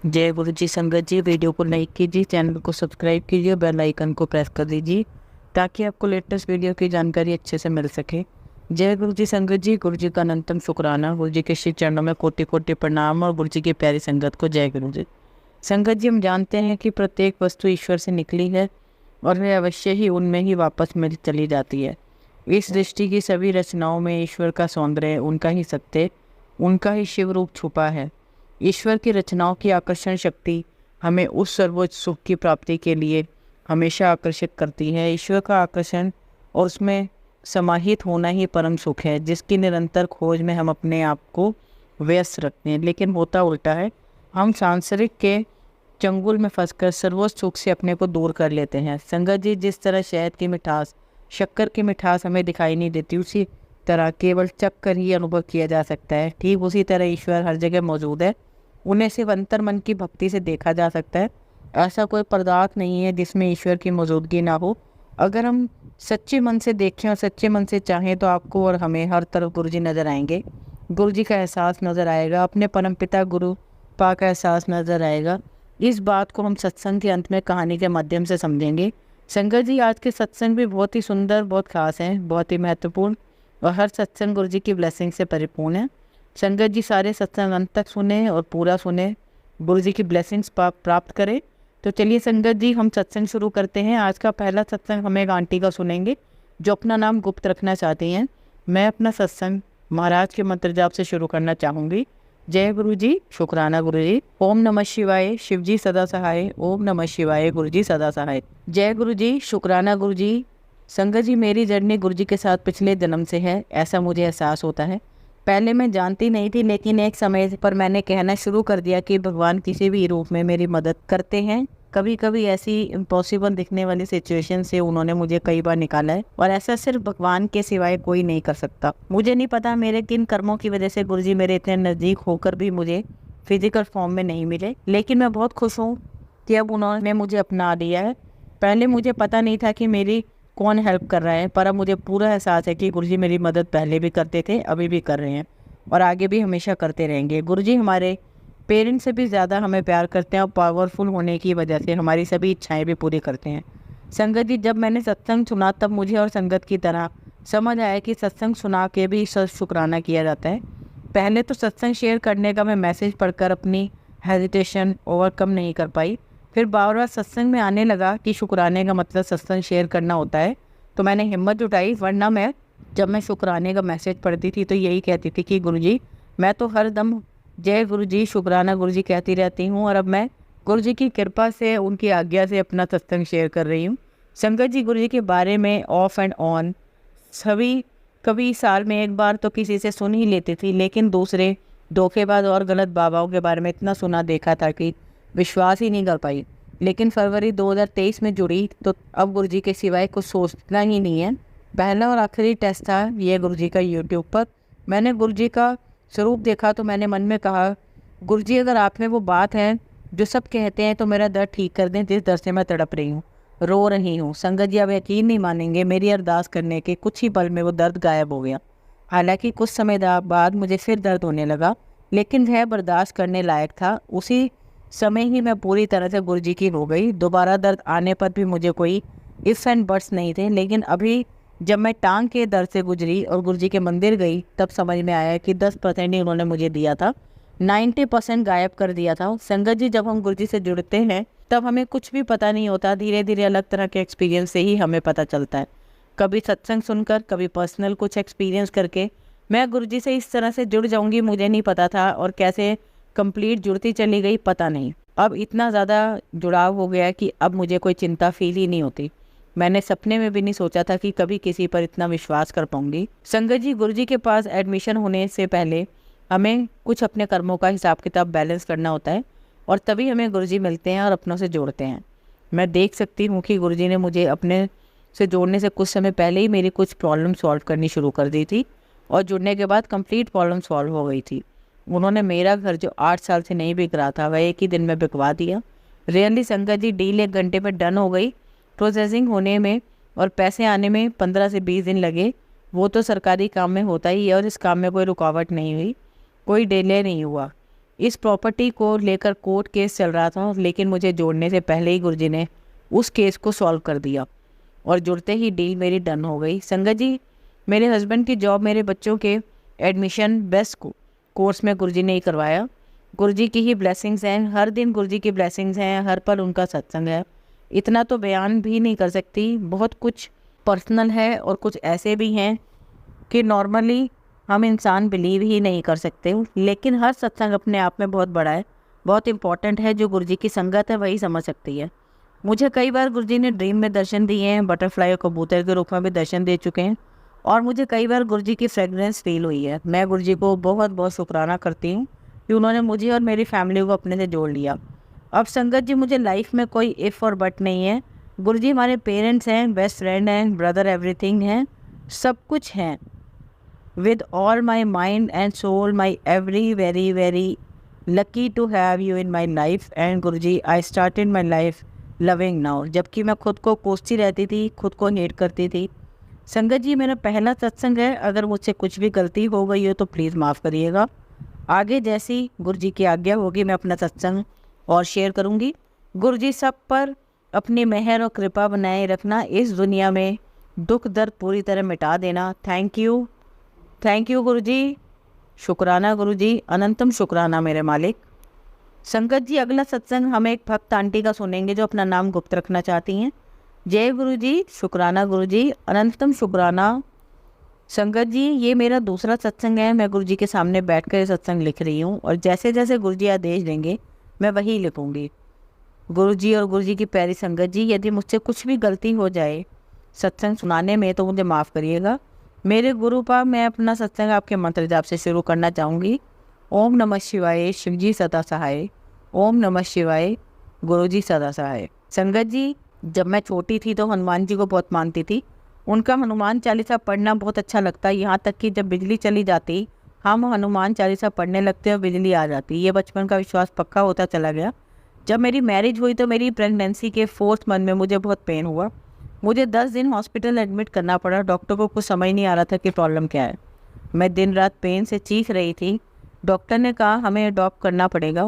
जय गुरु जी। संगत जी, वीडियो को लाइक कीजिए, चैनल को सब्सक्राइब कीजिए, बेल आइकन को प्रेस कर दीजिए ताकि आपको लेटेस्ट वीडियो की जानकारी अच्छे से मिल सके। जय गुरु जी। संगत जी, गुरु जी का अनंतम शुक्राना, गुरु जी के श्री चरणों में कोटि कोटि प्रणाम और गुरु जी की प्यारी संगत को जय गुरु जी। संगत जी, हम जानते हैं कि प्रत्येक वस्तु ईश्वर से निकली है और वह अवश्य ही उनमें ही वापस मिल चली जाती है। इस सृष्टि की सभी रचनाओं में ईश्वर का सौंदर्य, उनका ही सत्य, उनका ही शिव रूप छुपा है। ईश्वर की रचनाओं की आकर्षण शक्ति हमें उस सर्वोच्च सुख की प्राप्ति के लिए हमेशा आकर्षित करती है। ईश्वर का आकर्षण और उसमें समाहित होना ही परम सुख है, जिसकी निरंतर खोज में हम अपने आप को व्यस्त रखते हैं। लेकिन होता उल्टा है, हम सांसारिक के चंगुल में फंसकर सर्वोच्च सुख से अपने को दूर कर लेते हैं। संगत जी, जिस तरह शहद की मिठास, शक्कर की मिठास हमें दिखाई नहीं देती, उसी तरह केवल चख कर ही अनुभव किया जा सकता है। ठीक उसी तरह ईश्वर हर जगह मौजूद है, उन्हें सिर्फ अंतर मन की भक्ति से देखा जा सकता है। ऐसा कोई पदार्थ नहीं है जिसमें ईश्वर की मौजूदगी ना हो। अगर हम सच्चे मन से देखें और सच्चे मन से चाहें तो आपको और हमें हर तरफ गुरु जी नज़र आएंगे। गुरु जी का एहसास नज़र आएगा, अपने परमपिता गुरु पा का एहसास नज़र आएगा। इस बात को हम सत्संग के अंत में कहानी के माध्यम से समझेंगे। संगत जी, आज के सत्संग भी बहुत ही सुंदर, बहुत खास हैं, बहुत ही महत्वपूर्ण और हर सत्संग गुरु जी की ब्लेसिंग से परिपूर्ण है। संगत जी, सारे सत्संग अंत तक सुने और पूरा सुने, गुरु जी की ब्लेसिंग्स प्राप्त करें। तो चलिए संगत जी, हम सत्संग शुरू करते हैं। आज का पहला सत्संग हम एक आंटी का सुनेंगे जो अपना नाम गुप्त रखना चाहती हैं। मैं अपना सत्संग महाराज के मंत्र जाप से शुरू करना चाहूँगी। जय गुरु जी। शुक्राना गुरु जी। ओम नमः शिवाय, शिव जी सदा सहाय। ओम नमः शिवाय, गुरु जी सदा सहाय। जय गुरु जी। शुक्राना गुरु जी। संगत जी, मेरी जर्नी गुरु जी के साथ पिछले जन्म से है, ऐसा मुझे एहसास होता है। पहले मैं जानती नहीं थी, लेकिन एक समय पर मैंने कहना शुरू कर दिया कि भगवान किसी भी रूप में मेरी मदद करते हैं। कभी कभी ऐसी इम्पॉसिबल दिखने वाली सिचुएशन से उन्होंने मुझे कई बार निकाला है और ऐसा सिर्फ भगवान के सिवाय कोई नहीं कर सकता। मुझे नहीं पता मेरे किन कर्मों की वजह से गुरुजी मेरे इतने नज़दीक होकर भी मुझे फिजिकल फॉर्म में नहीं मिले, लेकिन मैं बहुत खुश हूँ कि अब उन्होंने मुझे अपना लिया है। पहले मुझे पता नहीं था कि मेरी कौन हेल्प कर रहा है, पर अब मुझे पूरा एहसास है कि गुरुजी मेरी मदद पहले भी करते थे, अभी भी कर रहे हैं और आगे भी हमेशा करते रहेंगे। गुरुजी हमारे पेरेंट्स से भी ज़्यादा हमें प्यार करते हैं और पावरफुल होने की वजह से हमारी सभी इच्छाएं भी पूरी करते हैं। संगत जी, जब मैंने सत्संग सुना तब मुझे और संगत की तरह समझ आया कि सत्संग सुना के भी शुक्राना किया जाता है। पहले तो सत्संग शेयर करने का मैं मैसेज पढ़कर अपनी हेजिटेशन ओवरकम नहीं कर पाई। फिर बार बार सत्संग में आने लगा कि शुक्राने का मतलब सत्संग शेयर करना होता है, तो मैंने हिम्मत जुटाई। वरना मैं जब मैं शुक्राने का मैसेज पढ़ती थी तो यही कहती थी कि गुरुजी, मैं तो हर दम जय गुरु जी, शुक्राना गुरु जी कहती रहती हूँ और अब मैं गुरु जी की कृपा से, उनकी आज्ञा से अपना सत्संग शेयर कर रही हूँ। संगत जी, गुरु जी के बारे में ऑफ एंड ऑन सभी कभी साल में एक बार तो किसी से सुन ही लेती थी, लेकिन दूसरे धोखेबाज और गलत बाबाओं के बारे में इतना सुना देखा था कि विश्वास ही नहीं कर पाई। लेकिन फरवरी 2023 में जुड़ी तो अब गुरु जी के सिवाय कुछ सोचना ही नहीं है। पहला और आखिरी टेस्ट था ये गुरु जी का यूट्यूब पर। मैंने गुरु जी का स्वरूप देखा तो मैंने मन में कहा, गुरु जी अगर आप में वो बात है जो सब कहते हैं तो मेरा दर्द ठीक कर दें, जिस दर्द से मैं तड़प रही हूँ, रो रही हूँ। संगत जी, आप यकीन नहीं मानेंगे, मेरी अरदास करने के कुछ ही पल में वो दर्द गायब हो गया। हालांकि कुछ समय बाद मुझे फिर दर्द होने लगा, लेकिन वह बर्दाश्त करने लायक था। उसी समय ही मैं पूरी तरह से गुरु जी की हो गई। दोबारा दर्द आने पर भी मुझे कोई इफ्स एंड बट्स नहीं थे, लेकिन अभी जब मैं टांग के दर्द से गुजरी और गुरु जी के मंदिर गई तब समझ में आया कि 10% ही उन्होंने मुझे दिया था, 90% गायब कर दिया था। संगत जी, जब हम गुरु जी से जुड़ते हैं तब हमें कुछ भी पता नहीं होता, धीरे धीरे अलग तरह के एक्सपीरियंस से ही हमें पता चलता है। कभी सत्संग सुनकर, कभी पर्सनल कुछ एक्सपीरियंस करके मैं गुरु जी से इस तरह से जुड़ जाऊंगी मुझे नहीं पता था, और कैसे कंप्लीट जुड़ती चली गई पता नहीं। अब इतना ज़्यादा जुड़ाव हो गया कि अब मुझे कोई चिंता फील ही नहीं होती। मैंने सपने में भी नहीं सोचा था कि कभी किसी पर इतना विश्वास कर पाऊंगी। संगत जी, गुरु जी के पास एडमिशन होने से पहले हमें कुछ अपने कर्मों का हिसाब किताब बैलेंस करना होता है और तभी हमें गुरु जी मिलते हैं और अपनों से जोड़ते हैं। मैं देख सकती हूँ कि गुरु जी ने मुझे अपने से जोड़ने से कुछ समय पहले ही मेरी कुछ प्रॉब्लम सॉल्व करनी शुरू कर दी थी और जुड़ने के बाद कंप्लीट प्रॉब्लम सॉल्व हो गई थी। उन्होंने मेरा घर जो 8 साल से नहीं बिक रहा था वह एक ही दिन में बिकवा दिया। रियली संगत जी, डील 1 घंटे में डन हो गई। प्रोसेसिंग होने में और पैसे आने में 15 से 20 दिन लगे। वो तो सरकारी काम में होता ही है और इस काम में कोई रुकावट नहीं हुई, कोई डिले नहीं हुआ। इस प्रॉपर्टी को लेकर कोर्ट केस चल रहा था, लेकिन मुझे जोड़ने से पहले ही गुरुजी ने उस केस को सॉल्व कर दिया और जुड़ते ही डील मेरी डन हो गई। संगत जी, मेरे हस्बैंड की जॉब, मेरे बच्चों के एडमिशन बेस्ट कोर्स में गुरुजी ने ही करवाया। गुरुजी की ही ब्लेसिंग्स हैं, हर दिन गुरुजी की ब्लेसिंग्स हैं, हर पल उनका सत्संग है। इतना तो बयान भी नहीं कर सकती, बहुत कुछ पर्सनल है और कुछ ऐसे भी हैं कि नॉर्मली हम इंसान बिलीव ही नहीं कर सकते। लेकिन हर सत्संग अपने आप में बहुत बड़ा है, बहुत इम्पॉर्टेंट है। जो गुरुजी की संगत है वही समझ सकती है। मुझे कई बार गुरुजी ने ड्रीम में दर्शन दिए हैं, बटरफ्लाई और कबूतर के रूप में भी दर्शन दे चुके हैं, और मुझे कई बार गुरुजी की फ्रेगरेंस फील हुई है। मैं गुरुजी को बहुत बहुत शुक्राना करती हूँ कि उन्होंने मुझे और मेरी फैमिली को अपने से जोड़ लिया। अब संगत जी, मुझे लाइफ में कोई इफ़ और बट नहीं है। गुरुजी हमारे पेरेंट्स हैं, बेस्ट फ्रेंड हैं, ब्रदर, एवरीथिंग हैं, सब कुछ हैं। With all my mind and soul, my very lucky to have you in my life. And Guruji, I started my life loving now. जबकि मैं खुद को कोसती रहती थी, खुद को हेट करती थी। संगत जी, मेरा पहला सत्संग है, अगर मुझसे कुछ भी गलती हो गई हो तो प्लीज़ माफ़ करिएगा। आगे जैसी गुरुजी की आज्ञा होगी मैं अपना सत्संग और शेयर करूँगी। गुरुजी सब पर अपनी मेहर और कृपा बनाए रखना, इस दुनिया में दुख दर्द पूरी तरह मिटा देना। थैंक यू गुरुजी, शुक्राना गुरुजी, अनंतम शुक्राना मेरे मालिक। संगत जी, अगला सत्संग हम एक भक्त आंटी का सुनेंगे जो अपना नाम गुप्त रखना चाहती हैं। जय गुरुजी, शुक्राना गुरुजी, अनंतम शुक्राना। संगत जी, ये मेरा दूसरा सत्संग है। मैं गुरुजी के सामने बैठकर ये सत्संग लिख रही हूँ, और जैसे जैसे गुरुजी आदेश देंगे मैं वही लिखूँगी। गुरुजी और गुरुजी की प्यारी संगत जी, यदि मुझसे कुछ भी गलती हो जाए सत्संग सुनाने में तो मुझे माफ़ करिएगा। मेरे गुरु पाप, मैं अपना सत्संग आपके मंत्र जाप से शुरू करना चाहूँगी। ओम नमः शिवाय, शिव जी सदा सहाय। ओम नमः शिवाय, गुरु जी सदा सहाय। संगत जी, जब मैं छोटी थी तो हनुमान जी को बहुत मानती थी। उनका हनुमान चालीसा पढ़ना बहुत अच्छा लगता, यहाँ तक कि जब बिजली चली जाती हम हनुमान चालीसा पढ़ने लगते और बिजली आ जाती। ये बचपन का विश्वास पक्का होता चला गया। जब मेरी मैरिज हुई तो मेरी प्रेगनेंसी के 4th मंथ में मुझे बहुत पेन हुआ। मुझे 10 दिन हॉस्पिटल एडमिट करना पड़ा। डॉक्टर को कुछ समझ नहीं आ रहा था कि प्रॉब्लम क्या है। मैं दिन रात पेन से चीख रही थी। डॉक्टर ने कहा हमें अडॉप्ट करना पड़ेगा,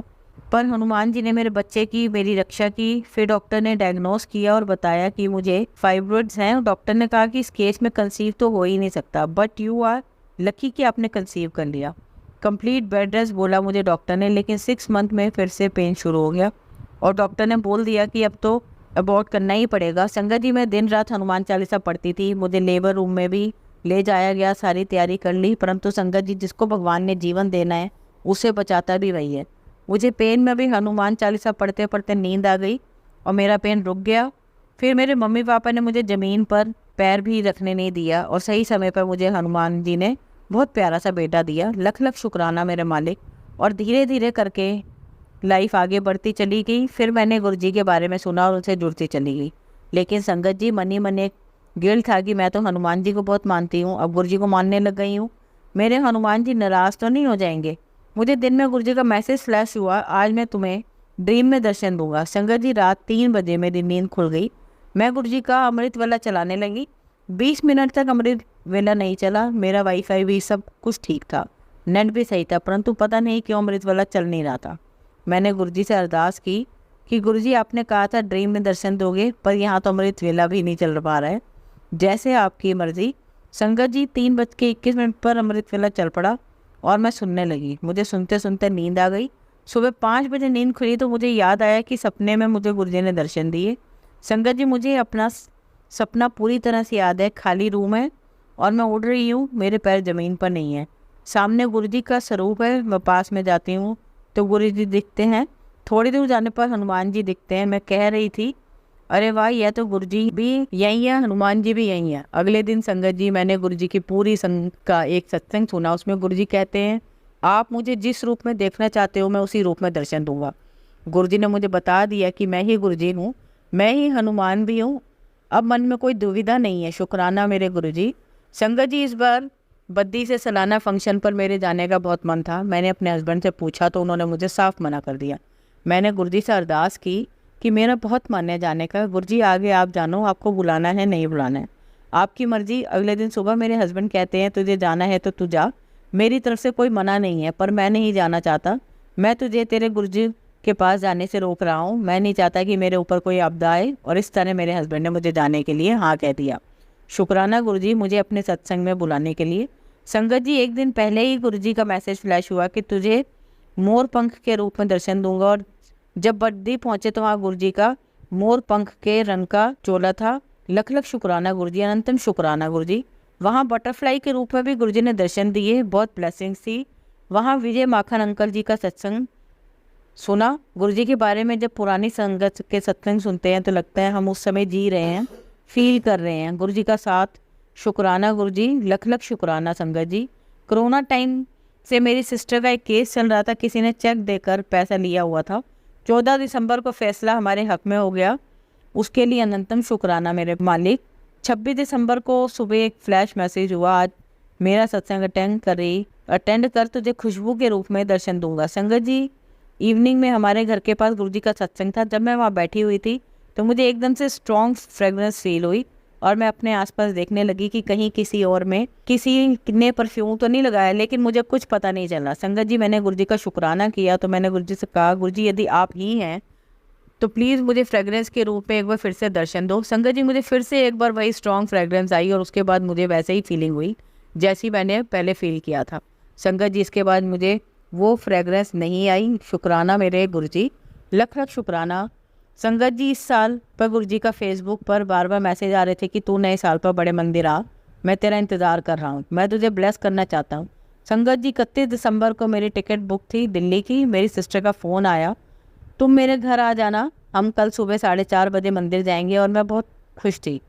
पर हनुमान जी ने मेरे बच्चे की मेरी रक्षा की। फिर डॉक्टर ने डायग्नोस किया और बताया कि मुझे फाइब्रॉइड्स हैं। डॉक्टर ने कहा कि इस केस में कंसीव तो हो ही नहीं सकता, बट यू आर लकी कि आपने कंसीव कर लिया। कंप्लीट बेड रेस्ट बोला मुझे डॉक्टर ने, लेकिन 6 मंथ में फिर से पेन शुरू हो गया और डॉक्टर ने बोल दिया कि अब तो अबॉर्ट करना ही पड़ेगा। संगत जी, मैं दिन रात हनुमान चालीसा पढ़ती थी। मुझे लेबर रूम में भी ले जाया गया, सारी तैयारी कर ली, परंतु संगत जी, जिसको भगवान ने जीवन देना है उसे बचाता भी वही है। मुझे पेन में भी हनुमान चालीसा पढ़ते पढ़ते नींद आ गई और मेरा पेन रुक गया। फिर मेरे मम्मी पापा ने मुझे ज़मीन पर पैर भी रखने नहीं दिया और सही समय पर मुझे हनुमान जी ने बहुत प्यारा सा बेटा दिया। लख लख शुक्राना मेरे मालिक। और धीरे धीरे करके लाइफ आगे बढ़ती चली गई। फिर मैंने गुरुजी के बारे में सुना और उनसे जुड़ती चली गई। लेकिन संगत जी, मन ही मन एक गिल्ट था कि मैं तो हनुमान जी को बहुत मानती हूँ, अब गुरुजी को मानने लग गई हूँ, मेरे हनुमान जी नाराज़ तो नहीं हो जाएंगे। मुझे दिन में गुरुजी का मैसेज फ्लैश हुआ, आज मैं तुम्हें ड्रीम में दर्शन दूंगा। संगत जी, रात 3 बजे मेरी नींद खुल गई। मैं गुरुजी का अमृत वेला चलाने लगी। 20 मिनट तक अमृत वेला नहीं चला। मेरा वाईफाई भी सब कुछ ठीक था, नेट भी सही था, परंतु पता नहीं क्यों अमृत वेला चल नहीं रहा था। मैंने गुरुजी से अरदास की कि गुरुजी, आपने कहा था ड्रीम में दर्शन दोगे, पर यहाँ तो अमृत वेला भी नहीं चल पा रहा है, जैसे आपकी मर्जी। संगत जी, 3:21 पर अमृत वेला चल पड़ा और मैं सुनने लगी। मुझे सुनते सुनते नींद आ गई। सुबह 5 बजे नींद खुली तो मुझे याद आया कि सपने में मुझे गुरुजी ने दर्शन दिए। संगत जी, मुझे अपना सपना पूरी तरह से याद है। खाली रूम है और मैं उड़ रही हूँ, मेरे पैर ज़मीन पर नहीं है। सामने गुरुजी का स्वरूप है। मैं पास में जाती हूँ तो गुरुजी दिखते हैं। थोड़ी दूर जाने पर हनुमान जी दिखते हैं। मैं कह रही थी, अरे वाह, यह तो गुरुजी भी यहीं है, हनुमान जी भी यहीं है। अगले दिन संगत जी, मैंने गुरुजी की पूरी संग का एक सत्संग सुना। उसमें गुरुजी कहते हैं, आप मुझे जिस रूप में देखना चाहते हो मैं उसी रूप में दर्शन दूंगा। गुरुजी ने मुझे बता दिया कि मैं ही गुरुजी हूँ, मैं ही हनुमान भी हूँ। अब मन में कोई दुविधा नहीं है। शुक्राना मेरे गुरुजी। संगत जी, इस बार बद्दी से सालाना फंक्शन पर मेरे जाने का बहुत मन था। मैंने अपने हस्बैंड से पूछा तो उन्होंने मुझे साफ मना कर दिया। मैंने गुरुजी से अरदास की कि मेरा बहुत मन है जाने का। गुरुजी, आगे आप जानो, आपको बुलाना है नहीं बुलाना है, आपकी मर्जी। अगले दिन सुबह मेरे हस्बैंड कहते हैं तुझे जाना है तो तू जा, मेरी तरफ से कोई मना नहीं है, पर मैं नहीं जाना चाहता। मैं तुझे तेरे गुरुजी के पास जाने से रोक रहा हूँ। मैं नहीं चाहता कि मेरे ऊपर कोई आपदा आए। और इस तरह मेरे हस्बैंड ने मुझे जाने के लिए हाँ कह दिया। शुक्राना गुरुजी मुझे अपने सत्संग में बुलाने के लिए। संगत जी, एक दिन पहले ही गुरुजी का मैसेज फ्लैश हुआ कि तुझे मोर पंख के रूप में दर्शन दूंगा। और जब बद्दी पहुंचे तो वहाँ गुरुजी का मोर पंख के रंग का चोला था। लख लख शुक्राना गुरुजी, अनंतम शुक्राना गुरुजी। वहाँ बटरफ्लाई के रूप में भी गुरुजी ने दर्शन दिए, बहुत ब्लेसिंग्स थी। वहाँ विजय माखन अंकल जी का सत्संग सुना। गुरुजी के बारे में जब पुरानी संगत के सत्संग सुनते हैं तो लगता है हम उस समय जी रहे हैं, फील कर रहे हैं। गुरुजी का साथ, शुक्राना गुरुजी, लख लख शुक्राना संगत जी। कोरोना टाइम से मेरी सिस्टर का एक केस चल रहा था, किसी ने चेक देकर पैसा लिया हुआ था। 14 दिसंबर को फैसला हमारे हक में हो गया, उसके लिए अनंतम शुक्राना मेरे मालिक। 26 दिसंबर को सुबह एक फ्लैश मैसेज हुआ, आज मेरा सत्संग अटेंड कर तुझे खुशबू के रूप में दर्शन दूंगा। संगत जी, इवनिंग में हमारे घर के पास गुरुजी का सत्संग था। जब मैं वहाँ बैठी हुई थी तो मुझे एकदम से स्ट्रॉन्ग फ्रेगरेंस फील हुई और मैं अपने आसपास देखने लगी कि कहीं किसी और में किसी ने परफ्यूम तो नहीं लगाया, लेकिन मुझे कुछ पता नहीं चला। संगत जी, मैंने गुरुजी का शुक्राना किया तो मैंने गुरुजी से कहा, गुरुजी यदि आप ही हैं तो प्लीज़ मुझे फ्रेगरेंस के रूप में एक बार फिर से दर्शन दो। संगत जी, मुझे फिर से एक बार वही स्ट्रॉन्ग फ्रेगरेंस आई और उसके बाद मुझे वैसे ही फीलिंग हुई जैसी मैंने पहले फील किया था। संगत जी, इसके बाद मुझे वो फ्रेगरेंस नहीं आई। शुक्राना मेरे गुरुजी, लख लख शुक्राना। संगत जी, इस साल पर गुरुजी का फेसबुक पर बार बार मैसेज आ रहे थे कि तू नए साल पर बड़े मंदिर आ, मैं तेरा इंतज़ार कर रहा हूँ, मैं तुझे ब्लेस करना चाहता हूँ। संगत जी, 31 दिसंबर को मेरी टिकट बुक थी दिल्ली की। मेरी सिस्टर का फ़ोन आया, तुम मेरे घर आ जाना, हम कल सुबह 4:30 बजे मंदिर जाएंगे। और मैं बहुत खुश थी।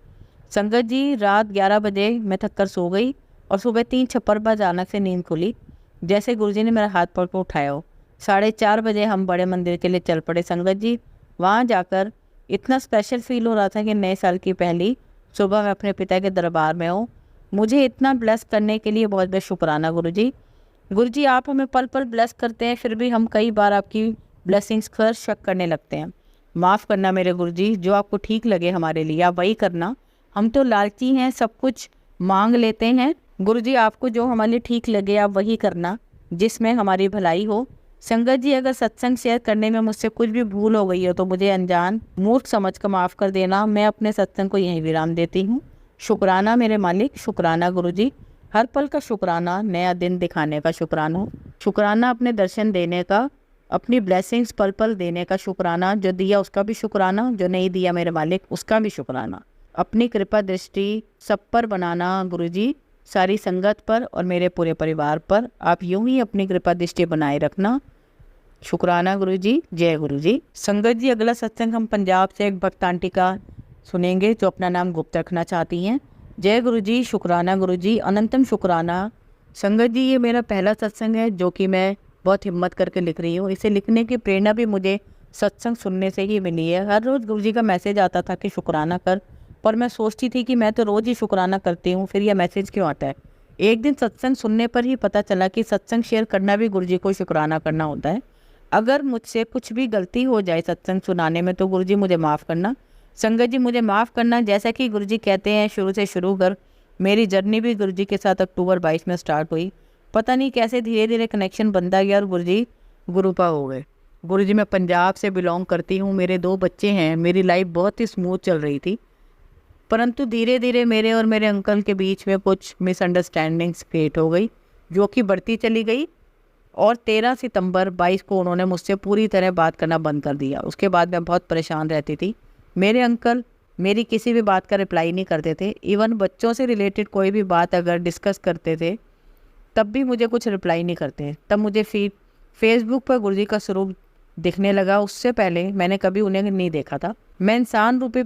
संगत जी, रात 11 बजे मैं थक कर सो गई और सुबह 3:56 पर अचानक से नींद खुली, जैसे गुरुजी ने मेरा हाथ पकड़ कर उठाया हो। 4:30 बजे हम बड़े मंदिर के लिए चल पड़े। संगत जी, वहाँ जाकर इतना स्पेशल फील हो रहा था कि नए साल की पहली सुबह मैं अपने पिता के दरबार में हूँ। मुझे इतना ब्लेस करने के लिए बहुत बहुत शुक्राना गुरुजी। गुरुजी, आप हमें पल पल ब्लेस करते हैं, फिर भी हम कई बार आपकी ब्लेसिंग्स पर शक करने लगते हैं। माफ़ करना मेरे गुरुजी, जो आपको ठीक लगे हमारे लिए आप वही करना। हम तो लालची हैं, सब कुछ मांग लेते हैं। गुरुजी, आपको जो हमारे लिए ठीक लगे आप वही करना, जिसमें हमारी भलाई हो। संगत जी, अगर सत्संग शेयर करने में मुझसे कुछ भी भूल हो गई हो तो मुझे अनजान मूर्ख समझ कर माफ़ कर देना। मैं अपने सत्संग को यहीं विराम देती हूँ। शुक्राना मेरे मालिक, शुक्राना गुरुजी, हर पल का शुक्राना, नया दिन दिखाने का शुक्राना, शुक्राना अपने दर्शन देने का, अपनी ब्लेसिंग्स पल पल देने का शुक्राना, जो दिया उसका भी शुक्राना, जो नहीं दिया मेरे मालिक उसका भी शुक्राना। अपनी कृपा दृष्टि सब पर बनाना गुरुजी, सारी संगत पर और मेरे पूरे परिवार पर आप यूं ही अपनी कृपा दृष्टि बनाए रखना। शुक्राना गुरुजी, जय गुरुजी। संगत जी, अगला सत्संग हम पंजाब से एक भक्त आंटी का सुनेंगे जो अपना नाम गुप्त रखना चाहती हैं। जय गुरुजी, शुक्राना गुरुजी, अनंतम शुक्राना। संगत जी, ये मेरा पहला सत्संग है जो कि मैं बहुत हिम्मत करके लिख रही हूँ। इसे लिखने की प्रेरणा भी मुझे सत्संग सुनने से ही मिली है। हर रोज़ गुरुजी का मैसेज आता था कि शुक्राना कर, पर मैं सोचती थी कि मैं तो रोज़ ही शुक्राना करती हूँ, फिर यह मैसेज क्यों आता है। एक दिन सत्संग सुनने पर ही पता चला कि सत्संग शेयर करना भी गुरुजी को शुक्राना करना होता है। अगर मुझसे कुछ भी गलती हो जाए सत्संग सुनाने में तो गुरुजी मुझे माफ़ करना। संगत जी, मुझे माफ़ करना। जैसा कि गुरुजी कहते हैं, शुरू से शुरू कर। मेरी जर्नी भी गुरुजी के साथ अक्टूबर 22 में स्टार्ट हुई। पता नहीं कैसे धीरे धीरे कनेक्शन बनता गया और गुरुजी गुरुपा हो गए। गुरुजी, मैं पंजाब से बिलोंग करती हूँ, मेरे 2 बच्चे हैं, मेरी लाइफ बहुत ही स्मूथ चल रही थी, परंतु धीरे धीरे मेरे और मेरे अंकल के बीच में कुछ मिसअंडरस्टैंडिंग्स क्रिएट हो गई, जो कि बढ़ती चली गई। और 13 सितंबर 22 को उन्होंने मुझसे पूरी तरह बात करना बंद कर दिया। उसके बाद मैं बहुत परेशान रहती थी। मेरे अंकल मेरी किसी भी बात का रिप्लाई नहीं करते थे। इवन बच्चों से रिलेटेड कोई भी बात अगर डिस्कस करते थे तब भी मुझे कुछ रिप्लाई नहीं करते। तब मुझे फेसबुक पर गुरुजी का स्वरूप दिखने लगा। उससे पहले मैंने कभी उन्हें नहीं देखा था। मैं इंसान रूपी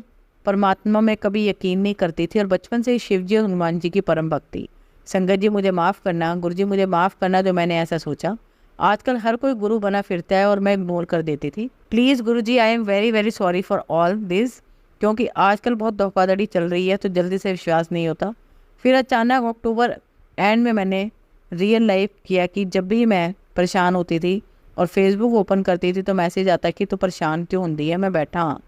परमात्मा में कभी यकीन नहीं करती थी और बचपन से ही शिव जी और हनुमान जी की परम भक्ति। संगत जी, मुझे माफ़ करना। गुरुजी, मुझे माफ़ करना जो मैंने ऐसा सोचा। आजकल हर कोई गुरु बना फिरता है और मैं इग्नोर कर देती थी। Please Guruji, I am very very sorry for all this, क्योंकि आजकल बहुत धोखाधड़ी चल रही है तो जल्दी से विश्वास नहीं होता। फिर अचानक अक्टूबर एंड में मैंने रियल लाइफ किया कि जब भी मैं परेशान होती थी और फेसबुक ओपन करती थी तो मैसेज आता कि तो परेशान क्यों होती है। मैं बैठा हाँ,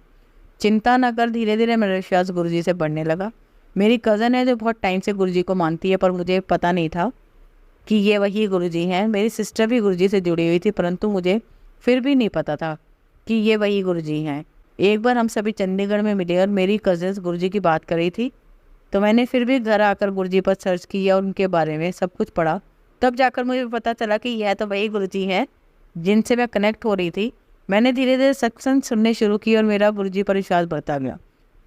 चिंता ना कर। धीरे धीरे मेरा विश्वास गुरुजी से बढ़ने लगा। मेरी कज़न है जो बहुत टाइम से गुरुजी को मानती है, पर मुझे पता नहीं था कि ये वही गुरुजी हैं। मेरी सिस्टर भी गुरुजी से जुड़ी हुई थी, परंतु मुझे फिर भी नहीं पता था कि ये वही गुरुजी हैं। एक बार हम सभी चंडीगढ़ में मिले और मेरी कज़िन्स गुरुजी की बात कर रही थी, तो मैंने फिर भी घर आकर गुरुजी पर सर्च किया और उनके बारे में सब कुछ पढ़ा। तब जाकर मुझे पता चला कि यह तो वही गुरुजी हैं जिनसे मैं कनेक्ट हो रही थी। मैंने धीरे धीरे सत्संग सुनने शुरू की और मेरा गुरुजी पर विश्वास बढ़ता गया,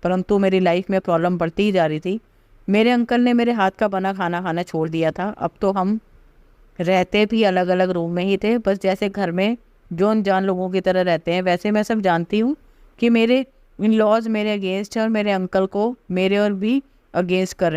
परंतु मेरी लाइफ में प्रॉब्लम बढ़ती ही जा रही थी। मेरे अंकल ने मेरे हाथ का बना खाना खाना छोड़ दिया था। अब तो हम रहते भी अलग अलग रूम में ही थे, बस जैसे घर में जो अनजान लोगों की तरह रहते हैं वैसे मैं सब जानती हूँ कि मेरे इन लॉज मेरे अगेंस्ट है और मेरे अंकल को मेरे और भी अगेंस्ट कर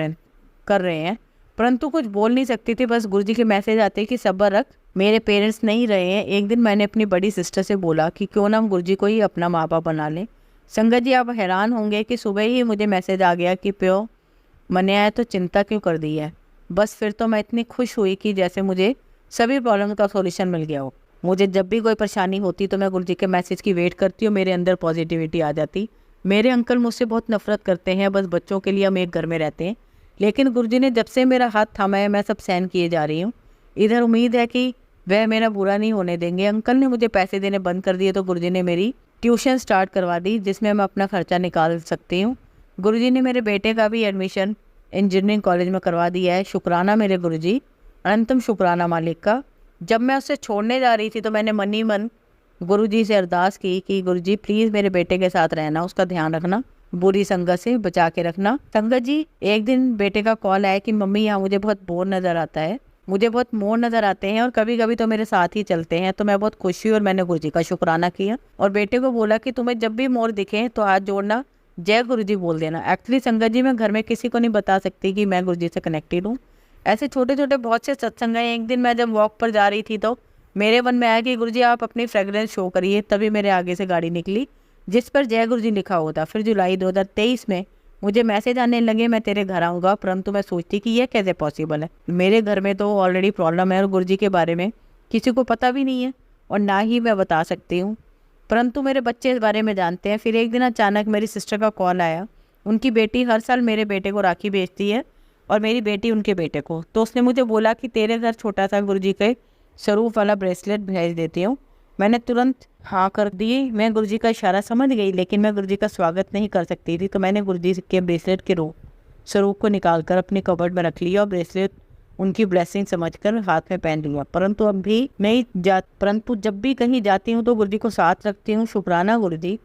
रहे हैं, परंतु कुछ बोल नहीं सकती थी। बस गुरुजी के मैसेज आते कि सब्र रख, मेरे पेरेंट्स नहीं रहे हैं। एक दिन मैंने अपनी बड़ी सिस्टर से बोला कि क्यों ना हम गुरुजी को ही अपना माँ बाप बना लें। संगत जी, आप हैरान होंगे कि सुबह ही मुझे मैसेज आ गया कि प्यो मने आया तो चिंता क्यों कर दी है। बस फिर तो मैं इतनी खुश हुई कि जैसे मुझे सभी प्रॉब्लम का सॉल्यूशन मिल गया हो। मुझे जब भी कोई परेशानी होती तो मैं गुरुजी के मैसेज की वेट करती हूँ, मेरे अंदर पॉजिटिविटी आ जाती। मेरे अंकल मुझसे बहुत नफरत करते हैं, बस बच्चों के लिए हम एक घर में रहते हैं, लेकिन गुरुजी ने जब से मेरा हाथ थामा है मैं सब सहन किए जा रही हूँ। इधर उम्मीद है कि वह मेरा बुरा नहीं होने देंगे। अंकल ने मुझे पैसे देने बंद कर दिए तो गुरुजी ने मेरी ट्यूशन स्टार्ट करवा दी, जिसमें मैं अपना खर्चा निकाल सकती हूँ। गुरुजी ने मेरे बेटे का भी एडमिशन इंजीनियरिंग कॉलेज में करवा दिया है। शुक्राना मेरे गुरुजी, अनंतम शुक्राना मालिक का। जब मैं उसे छोड़ने जा रही थी तो मैंने मन ही मन गुरुजी से अरदास की कि गुरुजी प्लीज़ मेरे बेटे के साथ रहना, उसका ध्यान रखना, बुरी संगत से बचा के रखना। संगत जी, एक दिन बेटे का कॉल आया कि मम्मी यहाँ मुझे बहुत बोर नज़र आता है, मुझे बहुत मोर नज़र आते हैं और कभी कभी तो मेरे साथ ही चलते हैं। तो मैं बहुत खुश हुई और मैंने गुरुजी का शुक्राना किया और बेटे को बोला कि तुम्हें जब भी मोर दिखे तो हाथ जोड़ना, जय गुरुजी बोल देना। एक्चुअली संगत जी, मैं घर में किसी को नहीं बता सकती कि मैं गुरुजी से कनेक्टेड हूँ। ऐसे छोटे छोटे बहुत से सत्संग हैं। एक दिन मैं जब वॉक पर जा रही थी तो मेरे मन में आया कि गुरुजी आप अपनी फ्रेगरेंस शो करिए। तभी मेरे आगे से गाड़ी निकली जिस पर जय गुरुजी लिखा होता। फिर जुलाई 2023 में मुझे मैसेज आने लगे मैं तेरे घर आऊँगा, परंतु मैं सोचती कि यह कैसे पॉसिबल है। मेरे घर में तो ऑलरेडी प्रॉब्लम है और गुरुजी के बारे में किसी को पता भी नहीं है और ना ही मैं बता सकती हूँ, परंतु मेरे बच्चे इस बारे में जानते हैं। फिर एक दिन अचानक मेरी सिस्टर का कॉल आया। उनकी बेटी हर साल मेरे बेटे को राखी भेजती है और मेरी बेटी उनके बेटे को। तो उसने मुझे बोला कि तेरे घर छोटा सा गुरुजी के स्वरूप वाला ब्रेसलेट भेज देती हूँ। मैंने तुरंत हाँ कर दी। मैं गुरुजी का इशारा समझ गई, लेकिन मैं गुरुजी का स्वागत नहीं कर सकती थी, तो मैंने गुरुजी के ब्रेसलेट के स्वरूप को निकाल कर अपनी कबर्ड में रख लिया और ब्रेसलेट उनकी ब्लेसिंग समझकर हाथ में पहन लिया। परंतु जब भी कहीं जाती हूँ तो गुरुजी को साथ रखती हूँ। शुक्राना गुरुजी,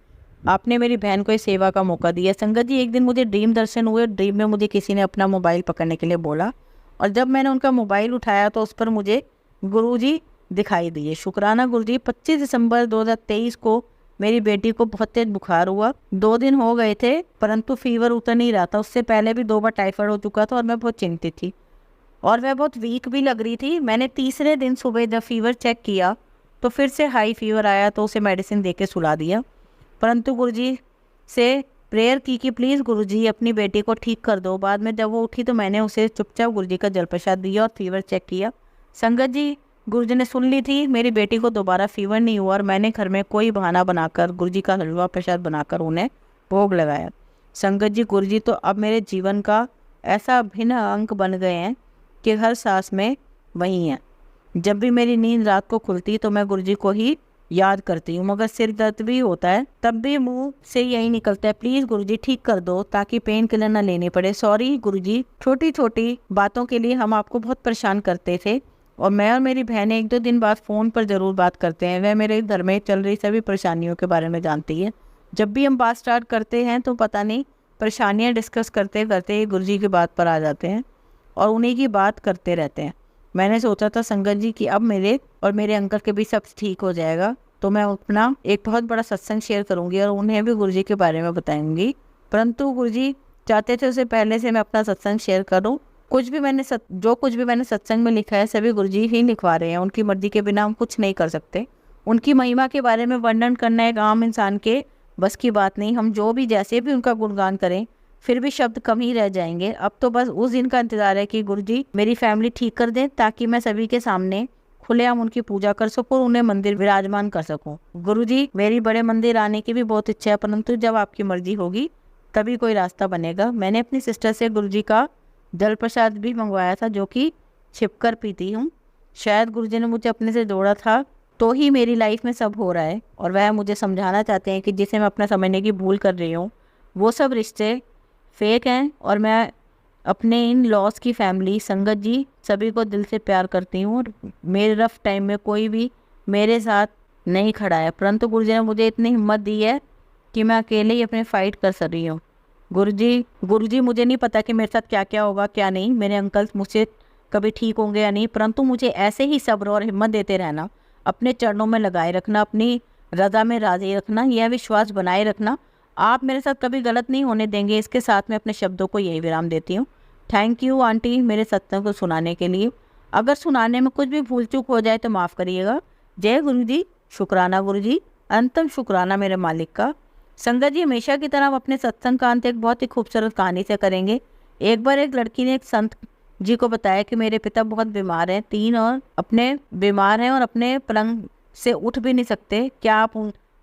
आपने मेरी बहन को इस सेवा का मौका दिया। संगत जी, एक दिन मुझे ड्रीम दर्शन हुए। ड्रीम में मुझे किसी ने अपना मोबाइल पकड़ने के लिए बोला और जब मैंने उनका मोबाइल उठाया तो उस पर मुझे गुरुजी दिखाई दिए। शुक्राना गुरुजी, 25 दिसंबर 2023 को मेरी बेटी को बहुत तेज बुखार हुआ। 2 दिन हो गए थे परंतु फीवर उतर नहीं रहा था। उससे पहले भी 2 बार टाइफाइड हो चुका था और मैं बहुत चिंतित थी और वह बहुत वीक भी लग रही थी। मैंने तीसरे दिन सुबह जब फीवर चेक किया तो फिर से हाई फीवर आया, तो उसे मेडिसिन दे के सुला दिया, परंतु गुरुजी से प्रेयर की कि प्लीज़ गुरुजी अपनी बेटी को ठीक कर दो। बाद में जब वो उठी तो मैंने उसे चुपचाप गुरुजी का जल प्रसाद दिया और फीवर चेक किया। संगत जी, गुरुजी ने सुन ली थी, मेरी बेटी को दोबारा फीवर नहीं हुआ और मैंने घर में कोई बहाना बनाकर गुरुजी का हलवा प्रसाद बनाकर उन्हें भोग लगाया। संगत जी, गुरुजी तो अब मेरे जीवन का ऐसा अभिन्न अंग बन गए हैं कि हर सांस में वही हैं। जब भी मेरी नींद रात को खुलती तो मैं गुरुजी को ही याद करती हूँ, मगर सिर दर्द भी होता है तब भी मुंह से यही निकलता है, प्लीज़ गुरुजी ठीक कर दो ताकि पेन किलर ना लेनी पड़े। सॉरी गुरुजी, छोटी छोटी बातों के लिए हम आपको बहुत परेशान करते थे और मैं और मेरी बहनें 1-2 दिन बाद फ़ोन पर ज़रूर बात करते हैं। वह मेरे घर में चल रही सभी परेशानियों के बारे में जानती है। जब भी हम बात स्टार्ट करते हैं तो पता नहीं परेशानियाँ डिस्कस करते करते गुरुजी की बात पर आ जाते हैं और उन्हीं की बात करते रहते हैं। मैंने सोचा था संगत जी कि अब मेरे और मेरे अंकल के भी सब ठीक हो जाएगा तो मैं अपना एक बहुत बड़ा सत्संग शेयर करूंगी और उन्हें भी गुरुजी के बारे में बताऊंगी, परंतु गुरुजी चाहते थे उससे पहले से मैं अपना सत्संग शेयर करूं। जो कुछ भी मैंने सत्संग में लिखा है सभी गुरुजी ही लिखवा रहे हैं। उनकी मर्जी के बिना हम कुछ नहीं कर सकते। उनकी महिमा के बारे में वर्णन करना एक आम इंसान के बस की बात नहीं। हम जो भी जैसे भी उनका गुणगान करें फिर भी शब्द कम ही रह जाएंगे। अब तो बस उस दिन का इंतजार है कि गुरुजी मेरी फैमिली ठीक कर दें ताकि मैं सभी के सामने खुलेआम उनकी पूजा कर सकूं और उन्हें मंदिर विराजमान कर सकूं। गुरुजी, मेरी बड़े मंदिर आने की भी बहुत इच्छा है, परंतु जब आपकी मर्जी होगी तभी कोई रास्ता बनेगा। मैंने अपनी सिस्टर से गुरुजी का जल प्रसाद भी मंगवाया था जो कि छिपकर पीती हूँ। शायद गुरुजी ने मुझे अपने से जोड़ा था तो ही मेरी लाइफ में सब हो रहा है, और वह मुझे समझाना चाहते हैं कि जिसे मैं अपना समझने की भूल कर रही हूँ वो सब रिश्ते फेक हैं, और मैं अपने इन लॉस की फैमिली, संगत जी, सभी को दिल से प्यार करती हूँ, और मेरे रफ टाइम में कोई भी मेरे साथ नहीं खड़ा है, परंतु गुरुजी ने मुझे इतनी हिम्मत दी है कि मैं अकेले ही अपने फाइट कर सक रही हूँ। गुरुजी मुझे नहीं पता कि मेरे साथ क्या क्या होगा क्या नहीं, मेरे अंकल मुझसे कभी ठीक होंगे या नहीं, परंतु मुझे ऐसे ही सब्र और हिम्मत देते रहना, अपने चरणों में लगाए रखना, अपनी रज़ा में राज़ी रखना, यह विश्वास बनाए रखना, आप मेरे साथ कभी गलत नहीं होने देंगे। इसके साथ मैं अपने शब्दों को यही विराम देती हूँ। थैंक यू आंटी मेरे सत्संग को सुनाने के लिए। अगर सुनाने में कुछ भी भूल चूक हो जाए तो माफ़ करिएगा। जय गुरु जी, शुक्राना गुरु जी, अंतम शुक्राना मेरे मालिक का। संगत जी, हमेशा की तरह हम अपने सत्संग का अंत एक बहुत ही खूबसूरत कहानी से करेंगे। एक बार एक लड़की ने एक संत जी को बताया कि मेरे पिता बहुत बीमार हैं, 3 और अपने बीमार हैं और अपने पलंग से उठ भी नहीं सकते, क्या आप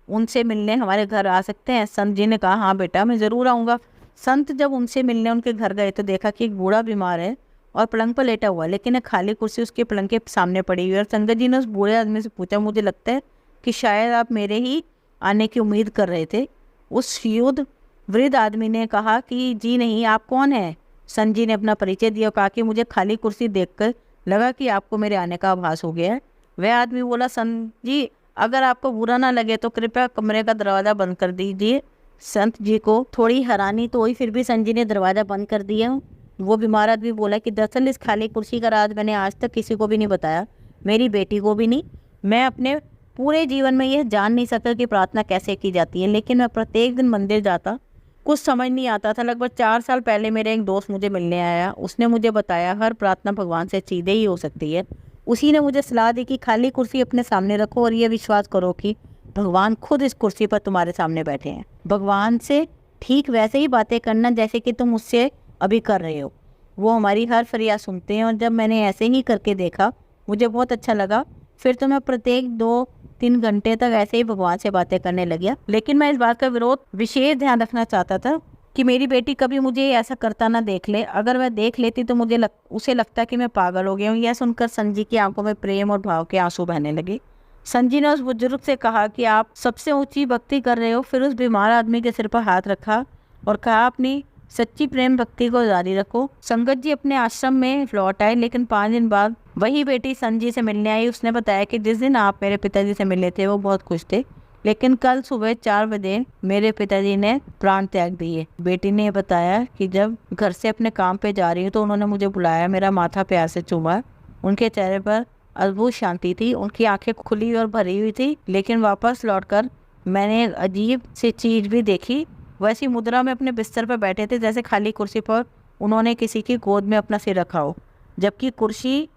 उनसे मिलने हमारे घर आ सकते हैं? संत जी ने कहा हाँ बेटा, मैं ज़रूर आऊँगा। संत जब उनसे मिलने उनके घर गए तो देखा कि एक बूढ़ा बीमार है और पलंग पर लेटा हुआ, लेकिन एक खाली कुर्सी उसके पलंग के सामने पड़ी हुई है। और संगत जी ने उस बूढ़े आदमी से पूछा, मुझे लगता है कि शायद आप मेरे ही आने की उम्मीद कर रहे थे। उस युद्ध वृद्ध आदमी ने कहा कि जी नहीं, आप कौन हैं? संत जी ने अपना परिचय दिया और कहा कि मुझे खाली कुर्सी देखकर लगा कि आपको मेरे आने का आभास हो गया है। वह आदमी बोला, संत जी अगर आपको बुरा ना लगे तो कृपया कमरे का दरवाज़ा बंद कर दीजिए। संत जी को थोड़ी हैरानी तो हुई, फिर भी संत जी ने दरवाज़ा बंद कर दिया। वो बीमार आदमी बोला कि दरअसल इस खाली कुर्सी का राज मैंने आज तक किसी को भी नहीं बताया, मेरी बेटी को भी नहीं। मैं अपने पूरे जीवन में यह जान नहीं सका कि प्रार्थना कैसे की जाती है, लेकिन मैं प्रत्येक दिन मंदिर जाता, कुछ समझ नहीं आता था। लगभग 4 साल पहले मेरे एक दोस्त मुझे मिलने आया, उसने मुझे बताया हर प्रार्थना भगवान से सीधे ही हो सकती है। उसी ने मुझे सलाह दी कि खाली कुर्सी अपने सामने रखो और ये विश्वास करो कि भगवान खुद इस कुर्सी पर तुम्हारे सामने बैठे हैं। भगवान से ठीक वैसे ही बातें करना जैसे कि तुम उससे अभी कर रहे हो, वो हमारी हर फरियाद सुनते हैं। और जब मैंने ऐसे ही करके देखा मुझे बहुत अच्छा लगा। फिर तो मैं प्रत्येक 2-3 घंटे तक ऐसे ही भगवान से बातें करने लग गया। लेकिन मैं इस बात का विशेष ध्यान रखना चाहता था कि मेरी बेटी कभी मुझे ऐसा करता ना देख ले। अगर वह देख लेती तो मुझे उसे लगता कि मैं पागल हो गया हूँ। यह सुनकर संत जी की आंखों में प्रेम और भाव के आंसू बहने लगे। संत जी ने उस बुजुर्ग से कहा कि आप सबसे ऊंची भक्ति कर रहे हो। फिर उस बीमार आदमी के सिर पर हाथ रखा और कहा, अपनी सच्ची प्रेम भक्ति को जारी रखो। संगत जी अपने आश्रम में लौट आए, लेकिन 5 दिन बाद वही बेटी संत जी से मिलने आई। उसने बताया कि जिस दिन आप मेरे पिताजी से मिले थे वो बहुत खुश थे, लेकिन कल सुबह 4 बजे मेरे पिताजी ने प्राण त्याग दिए। बेटी ने बताया कि जब घर से अपने काम पे जा रही हूँ तो उन्होंने मुझे बुलाया, मेरा माथा प्यार से चूमा। उनके चेहरे पर अद्भुत शांति थी, उनकी आंखें खुली और भरी हुई थी। लेकिन वापस लौटकर मैंने एक अजीब सी चीज भी देखी। वैसी मुद्रा में अपने बिस्तर पर बैठे थे जैसे खाली कुर्सी पर उन्होंने किसी की गोद में अपना सिर रखा हो, जबकि कुर्सी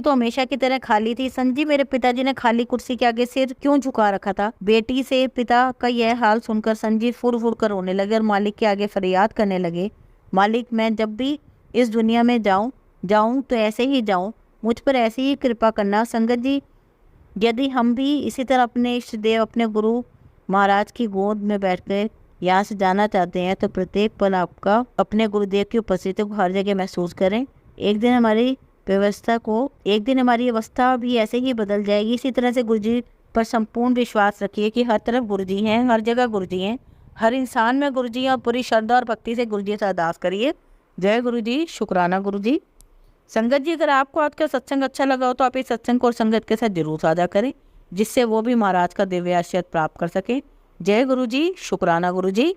तो हमेशा की तरह खाली थी। संत जी, मेरे पिताजी ने खाली कुर्सी के आगे सिर क्यों झुका रखा था? बेटी से पिता का यह हाल सुनकर संत जी फुर फुर कर रोने लगे और मालिक के आगे फरियाद करने लगे, मालिक मैं जब भी इस दुनिया में जाऊं तो ऐसे ही जाऊं, मुझ पर ऐसी ही कृपा करना। संगत जी, यदि हम भी इसी तरह अपने इष्ट देव, अपने गुरु महाराज की गोद में बैठकर यहाँ से जाना चाहते हैं तो प्रत्येक पल आपका अपने गुरुदेव की उपस्थिति को हर जगह महसूस करें। एक दिन हमारी अवस्था भी ऐसे ही बदल जाएगी। इसी तरह से गुरुजी पर संपूर्ण विश्वास रखिए कि हर तरफ गुरुजी हैं, हर जगह गुरुजी हैं, हर इंसान में गुरुजी हैं, और पूरी श्रद्धा और भक्ति से गुरुजी से अरदास करिए। जय गुरु जी, शुक्राना गुरु जी। संगत जी, अगर आपको आज का सत्संग अच्छा लगा हो तो आप इस सत्संग को और संगत के साथ जरूर साझा करें, जिससे वो भी महाराज का दिव्य आशीर्वाद प्राप्त कर सके। जय गुरु जी, शुक्राना गुरु जी।